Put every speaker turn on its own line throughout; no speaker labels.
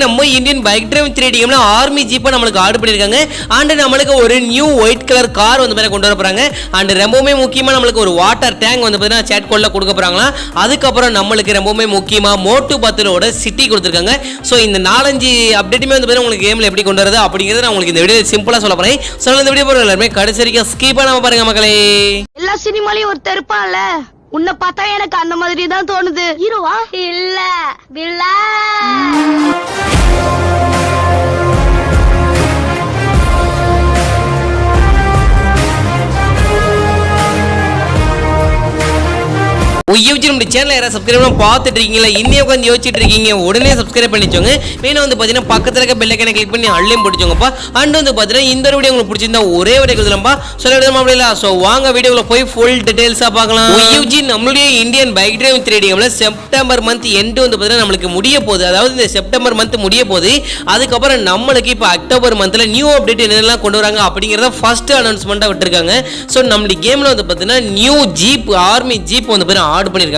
நம்ம Indian bike drive 3D கேம்ல army ஜீப்பை நமக்கு ஆர்டர் பண்ணிருக்காங்க. அண்ட் நம்மளுக்கு ஒரு நியூ ஒயிட் கலர் கார் வந்து பாத்தீங்கன்னா கொண்டு வர போறாங்க. அண்ட் ரொம்பவே முக்கியமா நம்மளுக்கு ஒரு வாட்டர் டேங்க் வந்து பாத்தீங்கன்னா சேட் கோட்ல கொடுக்க போறாங்களா. அதுக்கப்புறம் நம்மளுக்கு ரொம்பவே முக்கியமா மோட்டு பத்துலோட சிட்டி கொடுத்துருக்காங்க. ஸோ இந்த 4-5 அப்டேட்டுமே வந்து பாத்தீங்கன்னா உங்களுக்கு கேம்ல எப்படி கொண்டு வரது அப்படிங்கிறது நான் உங்களுக்கு இந்த வீடியோ சிம்பிளா சொல்ல போறேன். ஸோ இந்த வீடியோ போற எல்லாருமே கடைசி வரைக்கும் ஸ்கிப் பண்ணாம பாருங்க மக்களே.
எல்லா சினிமாலையும் ஒரு தெருப்பான்ல, உன்னை பார்த்தா எனக்கு அந்த மாதிரி தான் தோணுது. ஹீரோவா இல்ல வில்லா.
நம்ம சேனல் யாராவது சப்ஸ்கிரைப் பார்த்துட்டு இருக்கீங்களா? இன்னும் உட்காந்து யோசிச்சுட்டு இருக்கீங்க, உடனே சப்ஸ்கிரைப் பண்ணிச்சோங்க. வேணும் வந்து பார்த்தீங்கன்னா பக்கத்தில் இருக்க பெல் ஐகானை கிளிக் பண்ணி அள்ளையும் பிடிச்சோங்கப்பா. அண்ட் வந்து பார்த்தீங்கன்னா இந்த வீடியோ உங்களுக்கு பிடிச்சிருந்தா ஒரே வீடியோ கொடுத்துலப்பா சொல்ல விடாம அப்படில. ஸோ வாங்க வீடியோவில் போய் ஃபுல் டீடைல்ஸாக பார்க்கலாம். யூஜி நம்மளுடைய இந்தியன் பைக் டிரைவ் 3D கேம்ல செப்டம்பர் மந்த் எண்டு வந்து பார்த்தீங்கன்னா நம்மளுக்கு முடிய போகுது. அதாவது இந்த செப்டம்பர் மந்த் முடிய போகுது. அதுக்கப்புறம் நம்மளுக்கு இப்போ அக்டோபர் மந்த்ல நியூ அப்டேட் என்னெல்லாம் கொண்டு வராங்க அப்படிங்கிறத ஃபர்ஸ்ட் அனௌன்ஸ்மெண்ட்டாக விட்டுருக்காங்க. ஸோ நம்மளுடைய கேமில் வந்து பார்த்தீங்கன்னா நியூ ஜீப் ஆர்மி ஜீப் வந்து பார்த்தீங்கன்னா ஆர்டர் பண்ணியிருக்காங்க.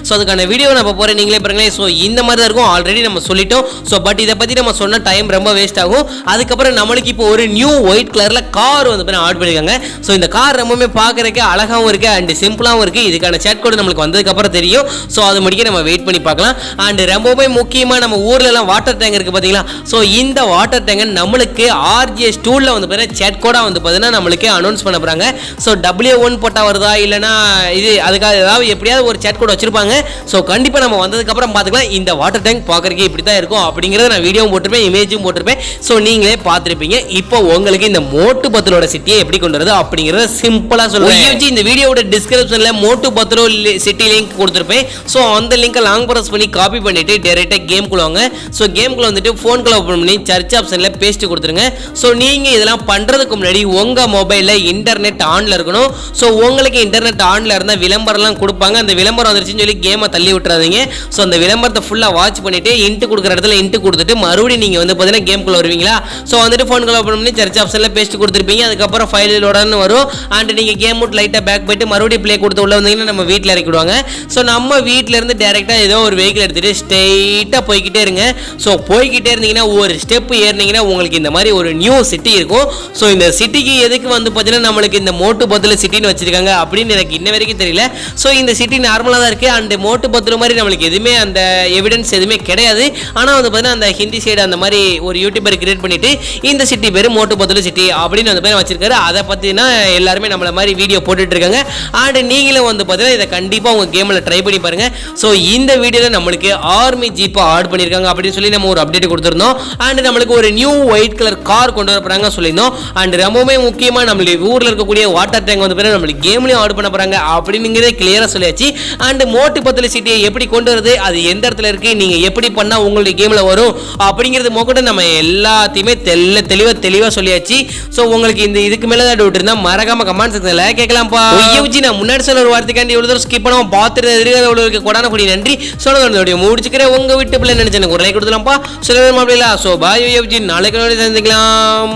ஸோ அதுக்கான வீடியோ நம்ம போகிறேன், நீங்களே பாருங்களேன். ஸோ இந்த மாதிரி தான் இருக்கும், ஆல்ரெடி நம்ம சொல்லிட்டோம். ஸோ பட் இதை பற்றி நம்ம சொன்ன டைம் ரொம்ப வேஸ்ட் ஆகும். அதுக்கப்புறம் நம்மளுக்கு இப்போ ஒரு நியூ ஒயிட் கலரில் கார் வந்து ஆர்டர் பண்ணியிருக்காங்க. ஸோ இந்த கார் ரொம்பவே பார்க்குறதுக்கு அழகாகவும் இருக்குது அண்ட் சிம்பிளாகவும் இருக்குது. இதுக்கான சேட் கோடு நம்மளுக்கு வந்ததுக்கப்புறம் தெரியும். ஸோ அது முடிக்க நம்ம வெயிட் பண்ணி பார்க்கலாம். அண்ட் ரொம்பவே முக்கியமாக நம்ம ஊர்லலாம் வாட்டர் டேங்க் இருக்குது பார்த்தீங்களா. ஸோ இந்த வாட்டர் டேங்கை நம்மளுக்கு RGS டூலில் வந்து பார்த்தீங்கன்னா சேட் கோடாக வந்து பார்த்தீங்கன்னா நம்மளுக்கு அனௌன்ஸ் பண்ண போகிறாங்க. ஸோ W1 போட்டால் வருதா இல்லைனா இது அதுக்காக ஏதாவது எப்படியாவது ஒரு சேட் கோட் வச்சிருப்பாங்க. ஸோ கண்டிப்பாக நம்ம வந்ததுக்கப்புறம் பார்த்துக்கலாம். இந்த வாட்டர் டேங்க் பார்க்குறதுக்கு இப்படி தான் இருக்கும் அப்படிங்கிறத நான் வீடியோவும் போட்டிருப்பேன், இமேஜும் போட்டிருப்பேன். ஸோ நீங்களே பார்த்துருப்பீங்க. இப்போ உங்களுக்கு இந்த மோட்டு பத்துலோட சிட்டியை எப்படி கொண்டு வரது அப்படிங்கிறத சிம்பிளாக சொல்லுவேன். இந்த வீடியோட டிஸ்கிரிப்ஷனில் மோட்டு பத்துலோ சிட்டி லிங்க் கொடுத்துருப்பேன். ஸோ அந்த லிங்கை லாங் ப்ரெஸ் பண்ணி காப்பி பண்ணிட்டு டேரெக்டாக கேம்குள்ள வாங்க. ஸோ கேம்குள்ள வந்துட்டு ஃபோன்குள்ள ஓப்பன் பண்ணி சர்ச் ஆப்ஷனில் பேஸ்ட் கொடுத்துருங்க. ஸோ நீங்கள் இதெல்லாம் பண்ணுறதுக்கு முன்னாடி உங்கள் மொபைலில் இன்டர்நெட் ஆனில் இருக்கணும். ஸோ உங்களுக்கு இன்டர்நெட் ஆனில் இருந்தால் விளம்பரம்லாம் கொடுப்பாங்க. அந்த விளம்பரம் வந்துருச்சுன்னு சொல்லி கேமை தள்ளி விட்டுறாதீங்க. ஸோ அந்த விளம்பரத்தை ஃபுல்லாக வாட்ச் பண்ணிட்டு இன்ட்டு கொடுக்குற இடத்துல இன்ட்டு கொடுத்துட்டு மறுபடியும் நீங்கள் வந்து பார்த்தீங்கன்னா கேம்குள்ள வருவீங்களா. ஸோ வந்துட்டு ஃபோன்குள்ள ஓப்பன் பண்ணி சர்ச் ஆப்ஷனில் பேஸ்ட் கொடுத்துருப்பீங்க. அதுக்கப்புறம் ஃபைலோடன்னு வரும். அண்ட் நீங்கள் கேம் விட்டு லைட்டாக பேக் போயிட்டு மறுபடியும் ப்ளே கொடுத்து உள்ள வந்தீங்கன்னா நம்ம வீட்டில் இறக்கிடுவாங்க. ஸோ நம்ம வீட்டில் இருந்து டேரெக்டாக ஏதோ ஒரு வெஹிக்கிள் எடுத்துகிட்டு ஸ்ட்ரெயிட்டாக போய்கிட்டே இருங்க. ஸோ போய்கிட்டே இருந்தீங்கன்னா ஒரு ஸ்டெப் ஏறினீங்கன்னா உங்களுக்கு இந்த மாதிரி ஒரு நியூ சிட்டி இருக்கும். ஸோ இந்த சிட்டிக்கு எதுக்கு வந்து பார்த்தீங்கன்னா நம்மளுக்கு இந்த மோட்டு பத்தில் சிட்டின்னு வச்சிருக்காங்க அப்படின்னு எனக்கு இன்ன வரைக்கும் தெரியல. ஸோ இந்த சிட்டி நார்மலாக தான் இருக்குது. அண்ட் மோட்டு பத்தில் மாதிரி நம்மளுக்கு எதுவுமே அந்த எவிடன்ஸ் எதுவுமே கிடையாது. ஆனால் வந்து பார்த்தீங்கன்னா அந்த ஹிந்தி சைடு அந்த மாதிரி ஒரு யூடியூபர் கிரியேட் பண்ணிட்டு இந்த சிட்டி பேர் மோட்டு பத்தில் சிட்டி அப்படின்னு அந்த பேர் வச்சிருக்காரு. அதை பற்றினா எல்லாருமே நம்மள மாதிரி வீடியோ போட்டுட்டு இருக்காங்க. அண்ட் நீங்களும் வந்து பார்த்தீங்கன்னா இதை கண்டிப்பாக உங்கள் கேமில் ட்ரை பண்ணி பாருங்க. ஸோ இந்த வீடியோவில் நம்மளுக்கு ஆர்மி ஜீப்பை ஆர்டர் பண்ணியிருக்காங்க அப்படின்னு சொல்லி நம்ம ஒரு அப்டேட் கொடுத்துருந்தோம். அண்ட் நம்மளுக்கு ஒரு நியூ ஒயிட் கலர் கார் கொண்டு வர போகிறாங்க சொல்லியிருந்தோம். அண்ட் ரொம்பவே முக்கியமாக நம்மளுடைய ஊரில் இருக்கக்கூடிய வாட்டர் டேங்க் வந்து பார்த்தீங்கன்னா நம்மளுக்கு கேம்லையும் ஆர்டர் பண்ண போகிறாங்க அப்படிங்கிறதே கிளியராக சொல்லியாச்சு. அண்ட் மோட்டு பத்தில் சிட்டியை எப்படி கொண்டு வருது, அது எந்த இடத்துல இருக்கு, நீங்க எப்படி பண்ணா உங்களுடைய கேம்ல வரும் அப்படிங்கிறது மொக்கட்ட நம்ம எல்லாத்தையுமே தெளிவா சொல்லியாச்சு. சோ உங்களுக்கு இந்த இதுக்கு மேல தான் டவுட் இருந்தா மறக்காம கமெண்ட் செக்ஷன்ல கேட்கலாம்ப்பா. நான் முன்னாடி சொன்ன ஒரு வார்த்தைக்காண்டி இவ்வளவு தூரம் ஸ்கிப் பண்ணாம பார்த்துட்டு கொடான கூடிய நன்றி சொல்ல முடிச்சுக்கிறேன். உங்க வீட்டு பிள்ளை நினைச்சேன் ஒரு லைக் கொடுத்துலாம்ப்பா. சொல்ல அப்படில. சோ பாய் நாளைக்கு சந்திக்கலாம்.